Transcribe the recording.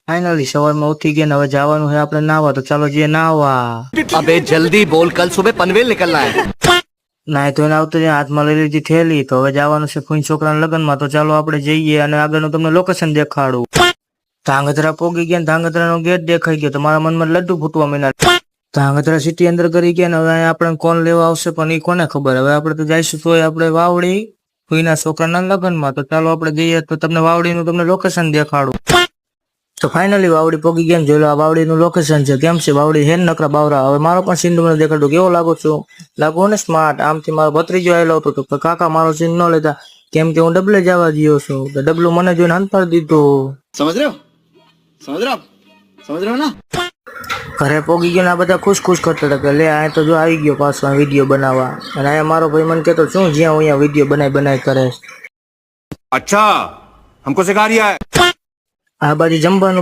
Finally સવારમાં ઉઠી ગયા ને હવે જવાનું છે આપણે નાવા, તો ચાલો જઈએ નાવા. अबे जल्दी बोल, कल सुबह पनवेल निकलना है. નાય તો એને આવતો હાથમાં લઈ લીધી થેલી, તો હવે જવાનું છે ફૂઈ છોકરાના લગ્નમાં, તો ચાલો આપણે જઈએ અને આગળનું તમને લોકેશન દેખાડું. ધાંગધ્રા પોગી ગયા, ધાંગધ્રાનો ગેટ દેખાઈ ગયો, તો મારા મનમાં લડ્ડુ ફૂટવા માંડ્યા. ધાંગધ્રા સિટી અંદર કરી ગયા ને હવે આપણે કોણ લેવા આવશે પણ એ કોને ખબર. હવે આપણે તો જઈશું તોય આપણે વાવડી ફૂઈના છોકરાના લગ્નમાં, તો ચાલો આપણે જઈએ તો તમને વાવડીનું તમને લોકેશન દેખાડું. તો ફાઇનલી વાવડી પોગી ગયા ને જોઈ લો આ વાવડીનું લોકેશન છે. કેમ છે વાવડી હે નકરા બાવરા. હવે મારો પણ સીન તમને દેખાડું કેવો લાગુ છું. લાગુ ને સ્માર્ટ. આમથી મારો ભત્રીજો આવેલો હતો તો કાકા મારો સીન ન લેતા, કેમ કે હું ડબલે જવા ગયો છું. તો ડબલું મને જોઈને હંતાડી દીધું. समझ रहे हो, समझ रहे हो, समझ रहे हो ना. ઘરે પોગી ગયા ને આ બધા ખુશ ખુશ કરતા હતા કે લે આ તો જો આવી ગયો પાછો વિડીયો બનાવવા. અને અહીંયા મારો ભાઈ મને કહેતો શું જ્યાં હું અહીંયા વિડીયો બનાવી કરે. अच्छा, हमको सिखा रिया है. આ બાજુ જમવાનું